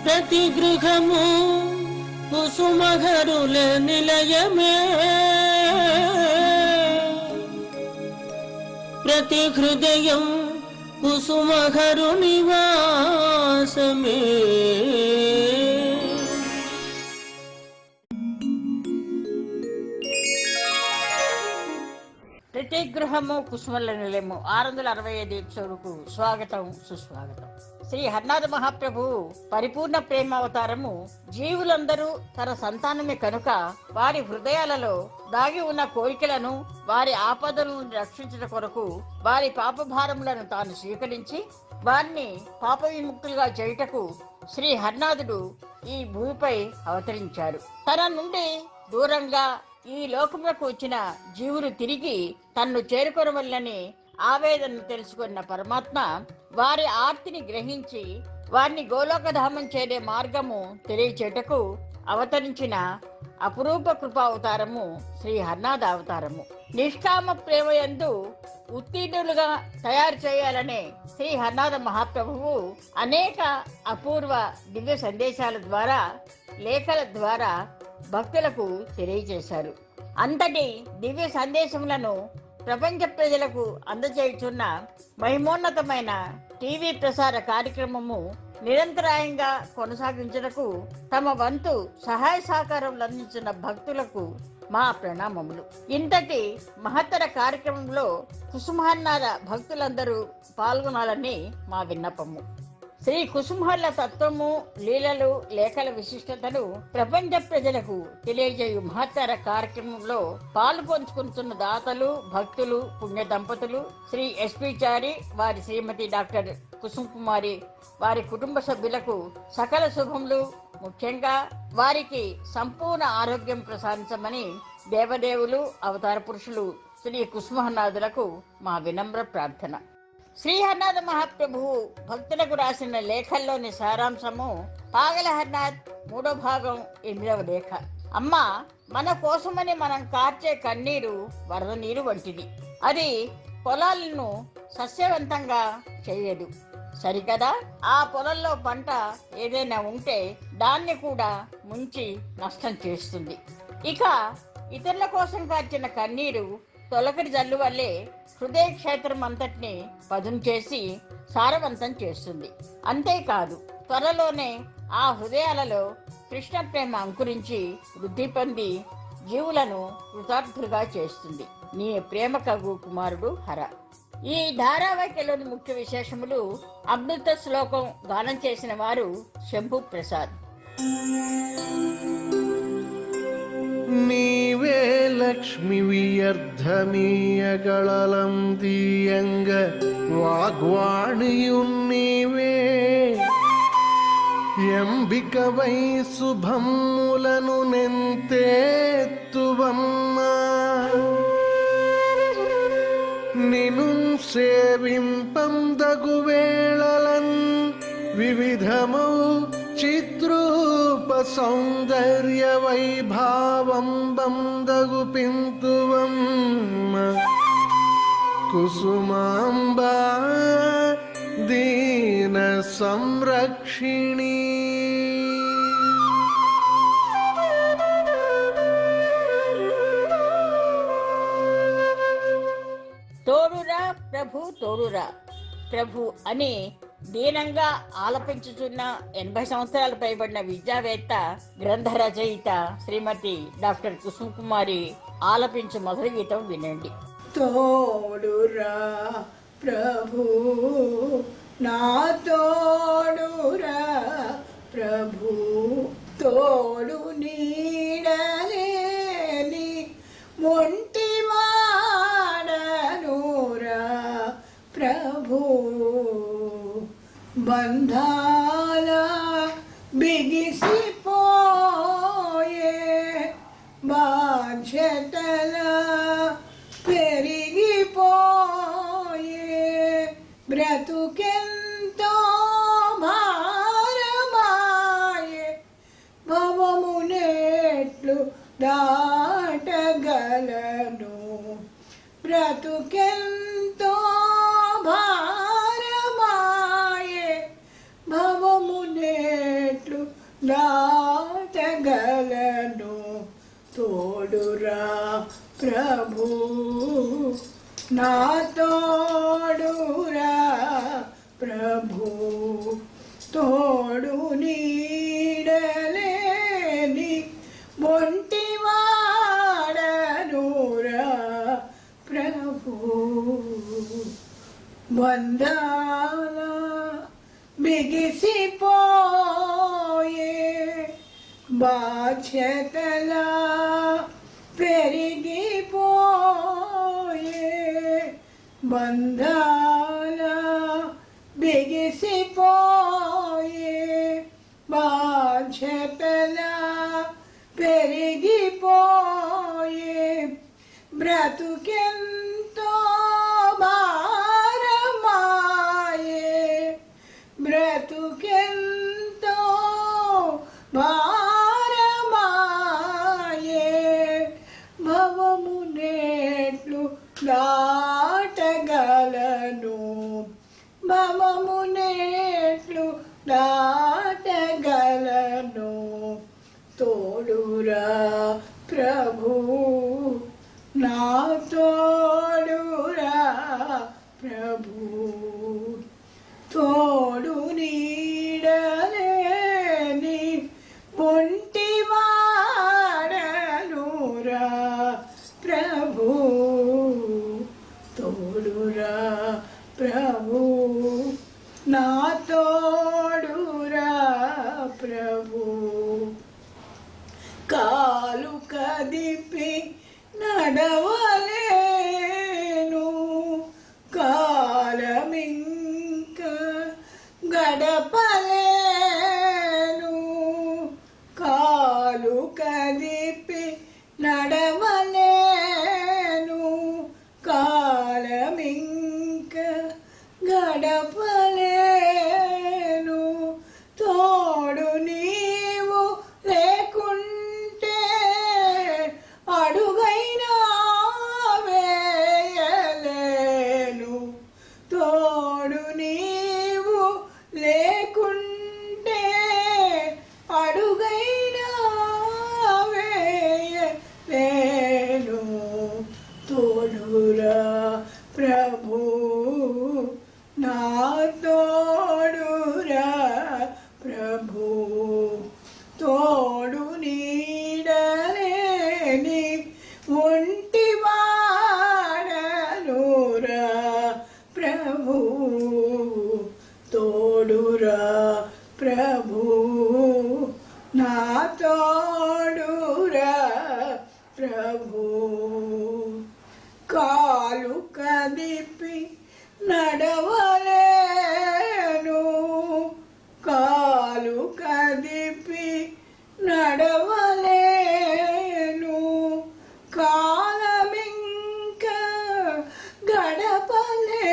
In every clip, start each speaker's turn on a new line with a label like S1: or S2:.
S1: प्रतिगृहमु कुसुम हरुलनिलयमे प्रतिहृदयं कुसुम हरुनिवासमे। ప్రతిగృహము కుసుమలనిలయము 665 ఎపిసోడ్కు స్వాగతం సుస్వాగతం. శ్రీ హరినాథ మహాప్రభు పరిపూర్ణ ప్రేమ అవతారము జీవులందరూ తన సంతానమే కనుక వారి హృదయాలలో దాగి ఉన్న కోరికలను వారి ఆపదలను రక్షించడం కొరకు వారి పాపభారములను తాను స్వీకరించి వారిని పాప విముక్తులుగా చేయుటకు శ్రీ హరినాథుడు ఈ భూమిపై అవతరించారు. తన నుండి దూరంగా ఈ లోకములకు వచ్చిన జీవులు తిరిగి తన్ను చేరుకొనవల్లని ఆవేదనను తెలుసుకున్న పరమాత్మ వారి ఆర్తిని గ్రహించి వారిని గోలోకధామం చేరే మార్గము తెలియచేటకు అవతరించిన అపురూప కృపావతారము శ్రీ హరినాథ అవతారము. నిష్కామ ప్రేమయందు ఉత్తీర్ణులుగా తయారు చేయాలనే శ్రీ హరినాథ మహాప్రభువు అనేక అపూర్వ దివ్య సందేశాల ద్వారా లేఖల ద్వారా భక్తులకు తెలియజేశారు. అంతటి దివ్య సందేశములను ప్రపంచ ప్రజలకు అందజేయుచున్న మహిమోన్నతమైన టీవీ ప్రసార కార్యక్రమము నిరంతరాయంగా కొనసాగించుటకు తమ వంతు సహాయ సహకారములు అందించిన భక్తులకు మా ప్రణామములు. ఇంతటి మహత్తర కార్యక్రమంలో కుసుమహరినాథ భక్తులందరూ పాల్గొనాలని మా విన్నపము. శ్రీ కుసుమహరుల తత్వము, లీలలు, లేఖల విశిష్టతను ప్రపంచ ప్రజలకు తెలియజేయు మహత్తర కార్యక్రమంలో పాలు పంచుకుంటున్న దాతలు, భక్తులు, పుణ్య దంపతులు శ్రీ ఎస్పీ చారి, వారి శ్రీమతి డాక్టర్ కుసుమ కుమారి, వారి కుటుంబ సభ్యులకు సకల శుభములు, ముఖ్యంగా వారికి సంపూర్ణ ఆరోగ్యం ప్రసాదించమని దేవదేవులు, అవతార పురుషులు శ్రీ కుసుమహరినాథులకు మా వినమ్ర ప్రార్థన. శ్రీ హరినాథ మహాప్రభువు భక్తులకు రాసిన లేఖల్లోని సారాంశము పాగల హరినాథ్ 3వ భాగం 8వ లేఖ. అమ్మ, మన కోసమని మనం కార్చే కన్నీరు వరద నీరు వంటిది. అది పొలాలను సస్యవంతంగా చేయదు, సరికదా? ఆ పొలంలో పంట ఏదైనా ఉంటే దాన్ని కూడా ముంచి నష్టం చేస్తుంది. ఇక ఇతరుల కోసం కార్చిన కన్నీరు తొలకరి జల్లు వల్లే హృదయ క్షేత్రం అంతటిని పదును చేసి సారవంతం చేస్తుంది. అంతేకాదు, త్వరలోనే ఆ హృదయాలలో కృష్ణ ప్రేమ అంకురించి వృద్ధి పొంది జీవులను కృతార్థులుగా చేస్తుంది. నీ ప్రేమ కగు కుమారుడు హర. ఈ ధారావాహికలోని ముఖ్య విశేషములు అమృత శ్లోకం గానం చేసిన వారు శంభు ప్రసాద్.
S2: నీవే లక్ష్మి వియర్థమీయగళలం తీయంగ వాగ్వాణియుం నీవే ఎంబికవై శుభములను నెంతేత్తువమ్మా నిను సేవింపందగు వేళలన్ వివిధమౌ చిద్రూప సౌందర్య వైభావం బందగు పింతువమ్మ కుసుమాంబా దీన సంరక్షిణి.
S1: తోడురా ప్రభు, తోడురా ప్రభు అని దీనంగా ఆలపించుచున్న 80 సంవత్సరాలు పైబడిన విద్యావేత్త, గ్రంథ రచయిత శ్రీమతి డాక్టర్ కుసుమ కుమారి ఆలపించు మొదటి గీతం వినండి.
S3: తోడురా ప్రభు, నా తోడురా ప్రభు, తోడు నీడలేని ఒంటి వాడనురా ప్రభు, బంధాల బిగిసిపోయే బాధ్యతల పెరిగిపోయే బ్రతుకెంతో భారమాయే భవమునేట్లు దాటగలను బ్రతుకెంతో భారమాయే భవమునేట్లు ప్రభు నా తోడురా ప్రభు తోడు నీడలేని ఒంటివాడనురా ప్రభు బంధాల బిగిసిపోయే బాధ్యతల పెరిగిపోయే బంధాల బిగిసిపోయే బాధ్యతల పెరిగిపోయే బ్రతుకెంతో భారమాయే బ్రతుకెంతో భారమాయే భవము నేట్లు దాటగలను భవము నేట్లు దాటగలను తోడురా ప్రభు నా తోడురా ప్రభు తోడు నీడలేని ఒంటివాడనురా ప్రభు తోడురా ప్రభు నా తోడురా ప్రభు కాలు కదిపి నడవలేను కాలమింక గడపలేను కాలు కదిపి నడవలేను కాలమింక గడపలేను తోడు నీవు లేకుంటే అడుగైనా వేయలేను తోడు నీవు లేకుంటే అడుగైనా వేయలేను తోడురా ప్రభు నా తోడురా ప్రభు తోడు నీడలేని ఒంటివాడనురా ప్రభు తోడురా ప్రభు నా తోడురా ప్రభు కాలు కదిపి నడవలేను కాలు కదిపి నడవలేను కాలమింక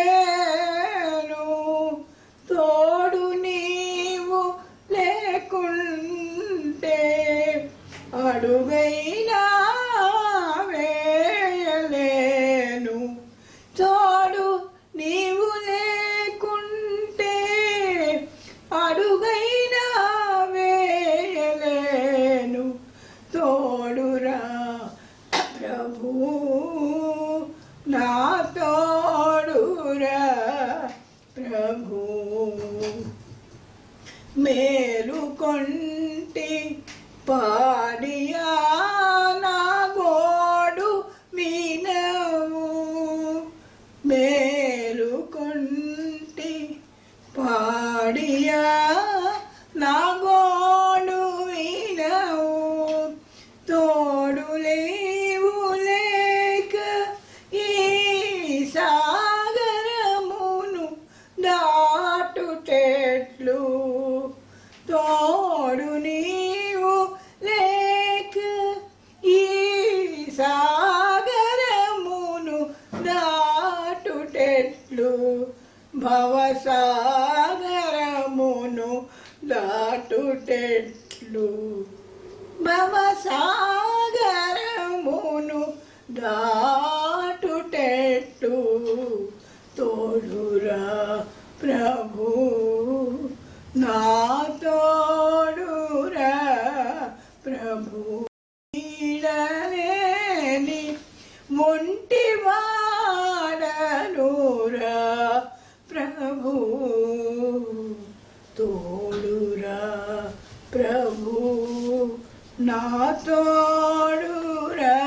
S3: గడపలేను తోడు నీవు లేకుంటే అడుగైనా వేయలేను తోడు నీవు లేకుంటే అడుగైనా వేయలేను తోడురా ప్రభు నా తోడురా ప్రభు మేలుకొంటి పాడియా నా గోడు వినవు మేలుకొంటి పాడియా నా గోడు వినవు తోడు లేవు లేక ఈ సాగరమును దాటుటెట్లు తోడు నీవు లేక ఈ సాగరమును దాటుటెట్లు భవసాగరమును దాటుటెట్లు భవసాగరమును దాటుటెట్లు తోడురా ప్రభు నా తోడురా ప్రభు నీడలేని తోడురా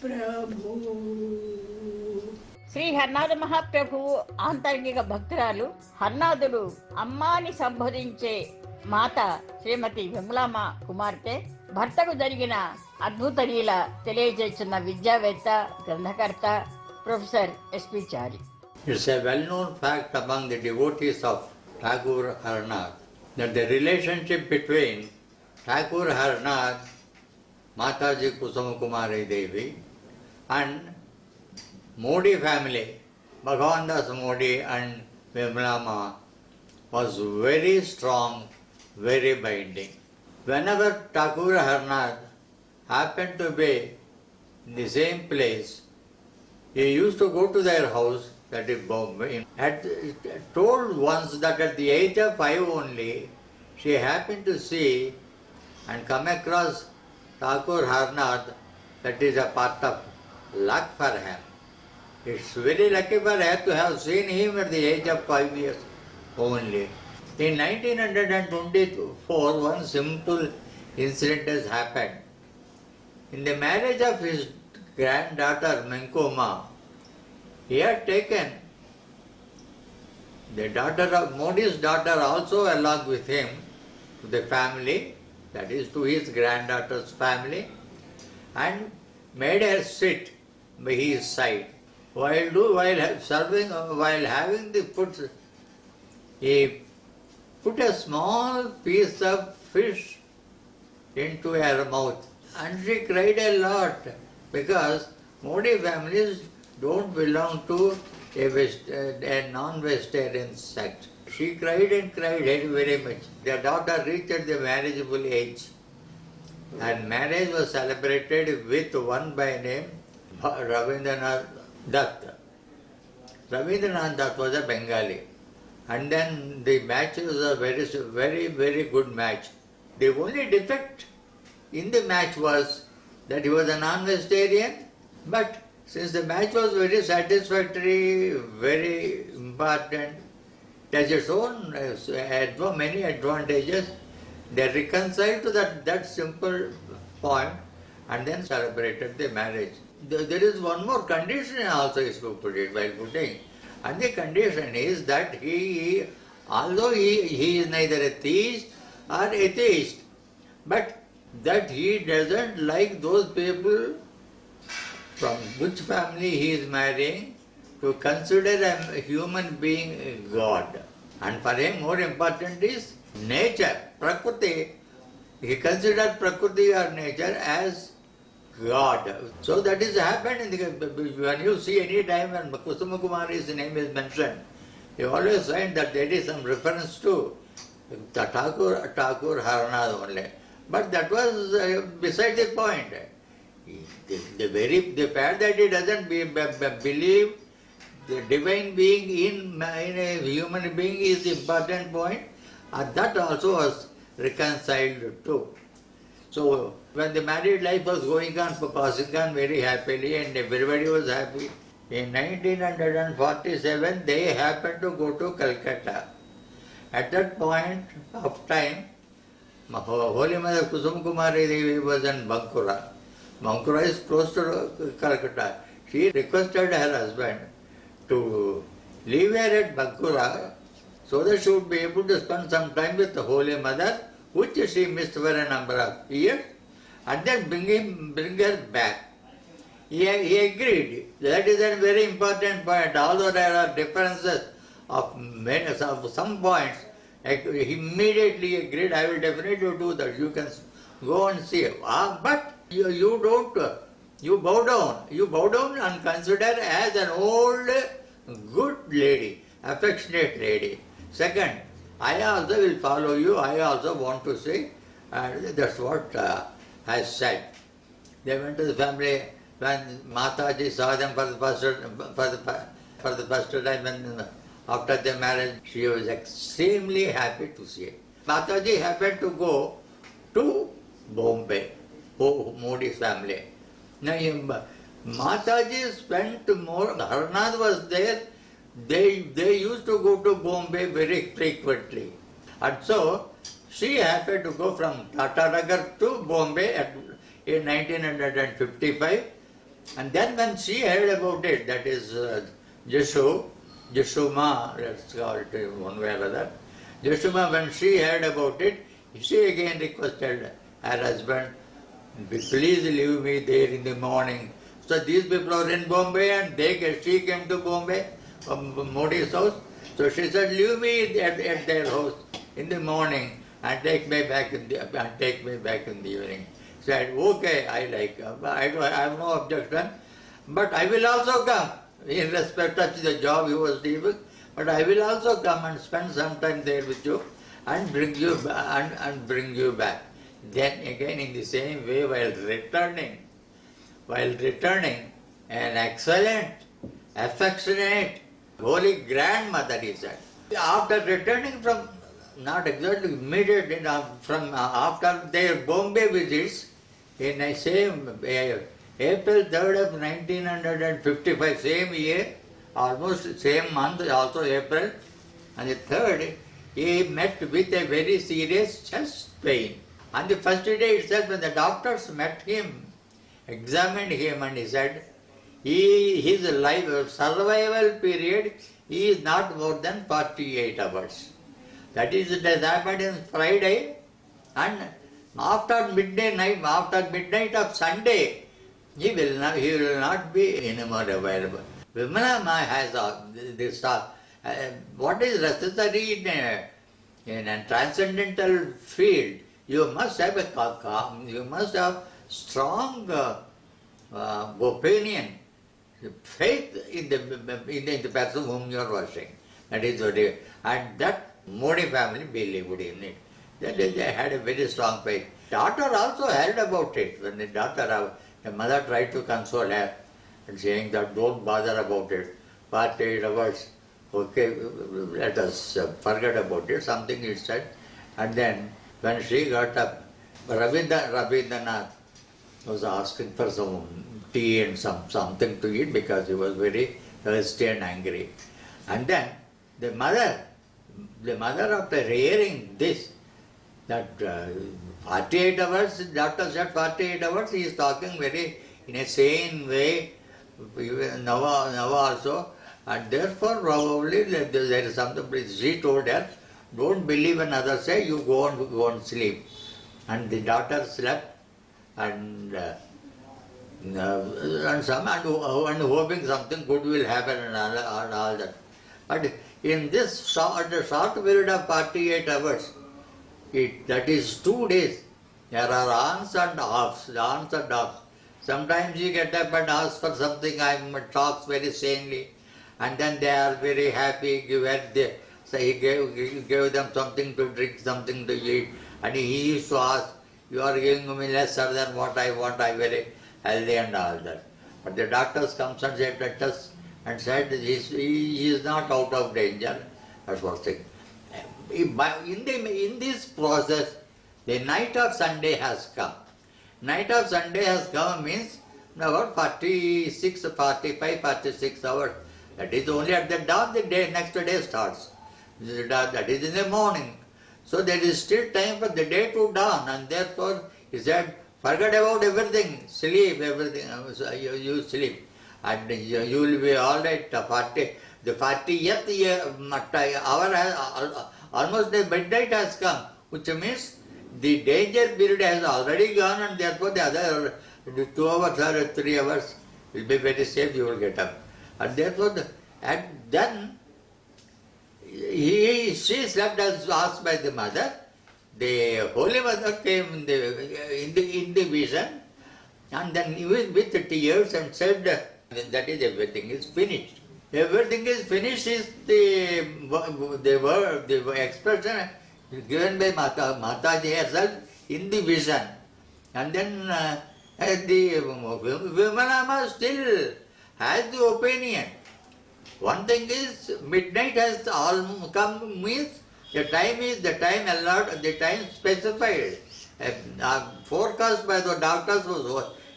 S3: ప్రభు.
S1: శ్రీ హర్నాథ మహాప్రభువు ఆంతరంగిక భక్తురాలు హర్నాథుడు అమ్మాని సంబోధించే మాత శ్రీమతి విమలామ కుమార్తె. భర్తకు జరిగిన అద్భుత లీల తెలియజేస్తున్న విద్యావేత్త, గ్రంథకర్త professor SP Chari.
S4: It's a well-known fact among the devotees of Thakur Harnath that the relationship between Thakur Harnath, Mataji Kusuma Kumari Devi and Modi family, Bhagavan Das Modi and Vimalama, was very strong, very binding. Whenever Thakur Harnath happened to be in the same place, he used to go to their house, that is Bombay. Had told once that at the age of 5 only, she happened to see and come across Thakur Harnath. That is a part of luck for her. It's very lucky for her to have seen him at the age of 5 years only. In 1924, one simple incident has happened. In the marriage of his granddaughter Menkoma, he had taken the daughter of Modi's daughter also along with him to the family, that is to his granddaughter's family, and made her sit by his side. While having the food, he put a small piece of fish into her mouth, and she cried a lot because Modi families don't belong to a non-vegetarian sect. She cried and cried very much. Their daughter reached the marriageable age, and marriage was celebrated with one by name Ravindranath Dutt. Ravindranath Dutt was a Bengali, and then the match was a very good match. The only defect in the match was that he was a non-vegetarian, but since the match was very satisfactory, very important, it has its own many advantages, they reconciled to that simple point and then celebrated the marriage. There is one more condition also is to put it while putting, and the condition is that although he is neither a theist or atheist, but that he doesn't like those people from which family he is marrying to consider a human being a God. And for him more important is nature, Prakriti. He considered Prakriti or nature as God. So that is happened when you see any time when Kusuma Kumari's name is mentioned, you always find that there is some reference to the Thakur Harnath only. But that was beside the point. The fact that he doesn't believe the divine being in a human being is the important point, and that also was reconciled too. So when the married life was going on, passing on very happily and everybody was happy, in 1947 they happened to go to Calcutta. At that point of time, Holy Mother Kusuma Kumari Devi was in Bankura. Bankura is close to Calcutta. She requested her husband to leave her at Bankura so that she would be able to spend some time with the Holy Mother, which she missed for a number of years, and then bring her back. He agreed. That is a very important point. Although there are differences of some points, he immediately agreed, I will definitely do that. You can go and see. But you don't, you bow down and consider as an old, good lady, affectionate lady. Second, I also will follow you, I also want to see, and that's what I said. They went to the family when Mataji saw them for the first time, and after the marriage, she was extremely happy to see it. Mataji happened to go to Bombay, Modi's family. Now, Mataji spent more, Harnath was there, they used to go to Bombay very frequently. And so, she happened to go from Tatanagar to Bombay in 1955. And then when she heard about it, that is Jashuma, let's call it one way or other. Jashuma, when she heard about it, she again requested her husband, please leave me there in the morning. So these people are in Bombay and she came to Bombay, Modi's house. So she said, leave me at their house in the morning and take me back in the evening. Said, okay, I like, I have no objection, but I will also come in respect of the job he was doing. But I will also come and spend some time there with you and bring you back. Then again, in the same way, while returning, an excellent, affectionate, holy grandmother, he said. After returning from, not exactly immediately, after their Bombay visits, in the same April 3rd of 1955, same year, almost same month, also April, and the 3rd, he met with a very serious chest pain. On the first day itself, when the doctors met him, examined him, and he said, his life survival period is not more than 48 hours. That is, it has happened on Friday, and after midnight of Sunday, he will not be anymore available. Vimalama has this. What is necessary in a transcendental field? You must have a calm. You must have strong opinion, faith in the person whom you are worshiping. That is what it is. And that Modi family believed in it. They had a very strong faith. Daughter also heard about it. When the mother tried to console her and saying that don't bother about it. 48 hours, okay, let us forget about it. Something is said. And then when she got up, Rabindranath was asking for some tea and something to eat because he was very thirsty and angry. And then the mother after hearing this, that 48 hours, doctor said 48 hours, he is talking very in a sane way, now also, and therefore probably there is something, she told her, don't believe when others say, you go and sleep. And the daughter slept and hoping something good will happen and all that. But in this short period of 48 hours, that is 2 days, there are ons and offs. Sometimes you get up and ask for something, talks very sanely, and then they are very happy, so he gave them something to drink, something to eat, and he used to ask, you are giving me lesser than what I want, I very healthy and all that. But the doctors comes and said that us and said he is not out of danger. That's what thing. In this process, the night of Sunday has come. Night of Sunday has come means about 46 hours. That is only at the dawn, the next day starts. That is in the morning. So there is still time for the day to dawn, and therefore he said, forget about everything, sleep, everything, you sleep. And you will be all right. The 40th hour has, almost the midnight has come, which means the danger period has already gone, and therefore the other 2 hours or 3 hours will be very safe, you will get up. And therefore, and then she slept as asked by the mother. The Holy Mother came in the vision, and then with the tears and said, that is, everything is finished. Everything is finished is the word, the expression given by Mataji herself in the vision. And then the Vimalama still has the opinion. One thing is, midnight has come means the time is the time allowed, the time specified. Forecast by the doctors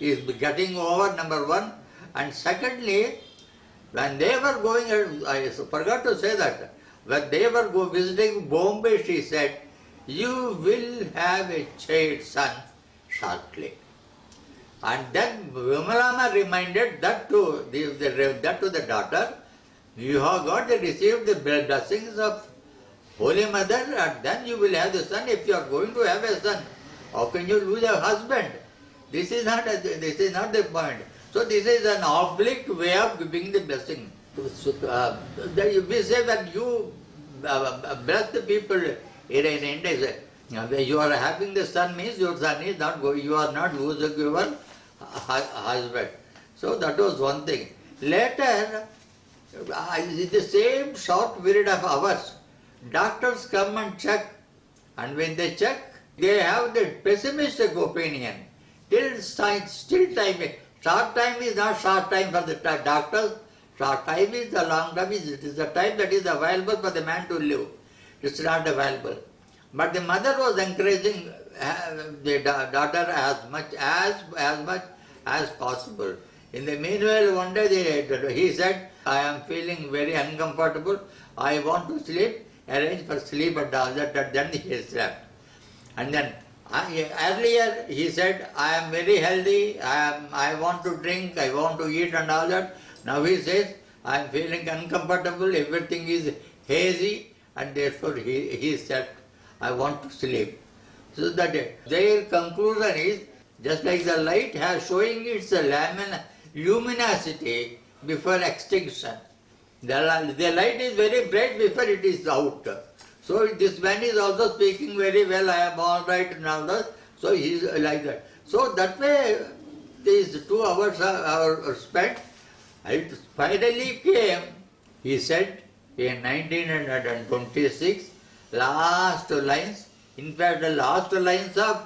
S4: is getting over, number one. And secondly, when they were going, I forgot to say that, when they were visiting Bombay, she said, you will have a child son shortly. And then Vimalama reminded that to the daughter, you have got to receive the blessings of Holy Mother, and then you will have the son. If you are going to have a son, how can you lose a husband? This is not the point. So this is an oblique way of giving the blessing. We say that you bless the people in India. You are having the son means your son is not going. You are not losing your husband. So that was one thing. Later, in the same short period of hours, doctors come and check, and when they check, they have the pessimistic opinion. Still time. Short time is not short time for the doctors. Short time is the long time. It is the time that is available for the man to live. It's not available. But the mother was encouraging the daughter as much as possible. In the meanwhile, one day he said, I am feeling very uncomfortable. I want to sleep. Arrange for sleep and all that. And then he slept. And then earlier he said, I am very healthy. I want to drink. I want to eat and all that. Now he says, I am feeling uncomfortable. Everything is hazy. And therefore he said, I want to sleep. So that their conclusion is, just like the light has showing its luminosity before extinction. The light is very bright before it is out. So this man is also speaking very well, I am all right and all that. So he is like that. So that way these 2 hours are spent. It finally came, he said, in 1926, last lines, in fact the last lines of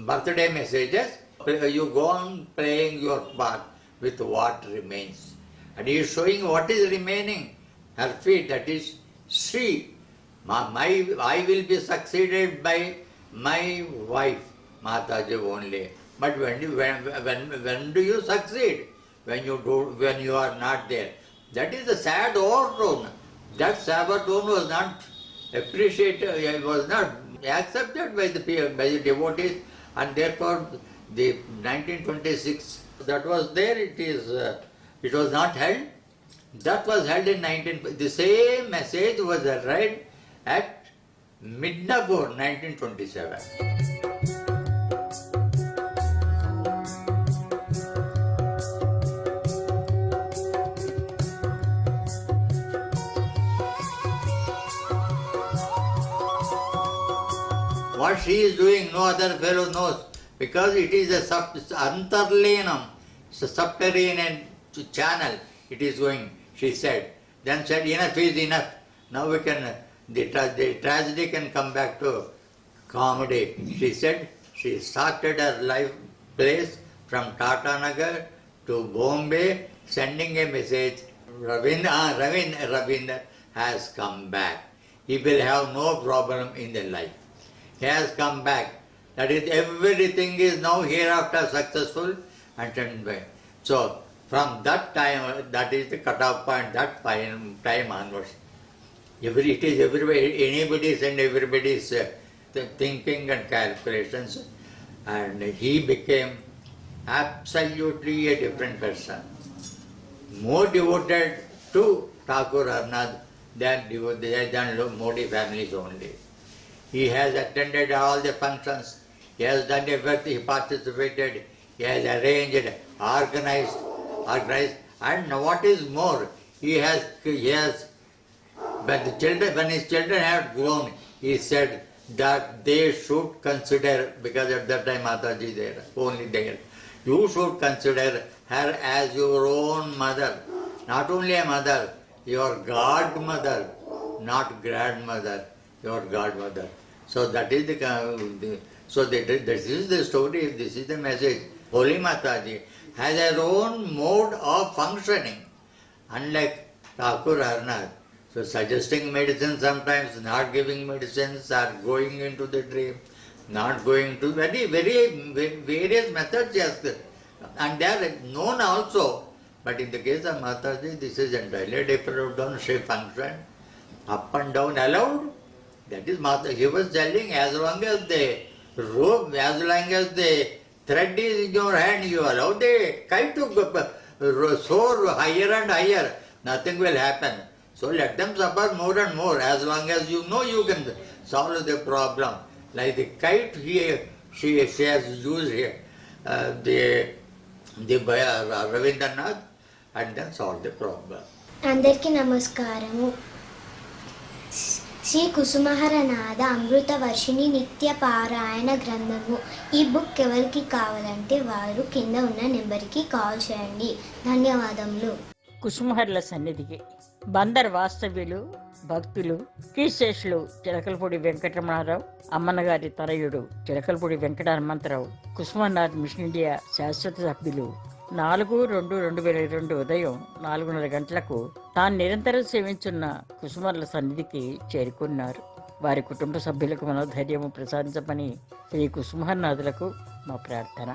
S4: birthday messages, you go on playing your part with what remains. And he is showing what is remaining. Her feet, that is, she. I will be succeeded by my wife, Mataji only. But when do you succeed? When you are not there. That is a sad overtone. That Sabbaton was not appreciated, it was not accepted by the devotees, and therefore the 1926 that was there, it was not held. That was held in the same message was read at Midnapur, 1927. What she is doing, no other fellow knows, because it is a antarlenam, it's a subterranean channel it is going, she said. Then said, enough is enough. Now we can, the tragedy can come back to comedy. She said she started her life place from Tata Nagar to Bombay, sending a message, Ravindra has come back. He will have no problem in the life. He has come back. That is, everything is now hereafter successful and turned back. So, from that time, that is the cut-off point, that time onwards. It is everybody, anybody's and everybody's thinking and calculations. And he became absolutely a different person. More devoted to Thakur Arnad than Modi families only. He has attended all the functions, he has done everything, he participated, he has arranged, organized, and what is more, he has when his children had grown, he said that they should consider, because at that time Mataji there, only there, you should consider her as your own mother, not only a mother, your godmother, not grandmother, your godmother. So that is this is the story, this is the message. Holy Mataji has her own mode of functioning, unlike Thakur Arnad. So suggesting medicine sometimes, not giving medicines, or going into the dream, not going to various methods, yes. And they are known also. But in the case of Mataji, this is entirely different. She functioned up and down allowed. That is Mata. He was telling, as long as the rope, as long as the thread is in your hand, you allow the kite to soar higher and higher. Nothing will happen. So let them suffer more and more. As long as you know you can solve the problem. Like the kite here, she has used here, the Ravindranath, and then solve the problem.
S5: అందరికీ నమస్కారము. శ్రీ కుసుమహరనాథ అమృత వర్షిణి నిత్య పారాయణ గ్రంథము. ఈ book ఎవరికి కావాలంటే వారు కింద ఉన్న నెంబర్కి కాల్ చేయండి. ధన్యవాదములు.
S1: కుసుమహర్ల సన్నిధికి బందర్ వాస్తవ్యులు, భక్తులు, కీశేషులు చిలకలపూడి వెంకటరమణారావు, అమ్మన్నగారి తనయుడు చిలకలపూడి వెంకట హనుమంతరావు, కుసుమనాథ్ మిషన్ ఇండియా శాశ్వత సభ్యులు 4/2/2022 ఉదయం 4:30 గంటలకు తాను నిరంతరం సేవించున్న కుసుమర్ల సన్నిధికి చేరుకున్నారు. వారి కుటుంబ సభ్యులకు మనోధైర్యము ప్రసాదించమని శ్రీ కుసుమహర్నాథులకు మా ప్రార్థన.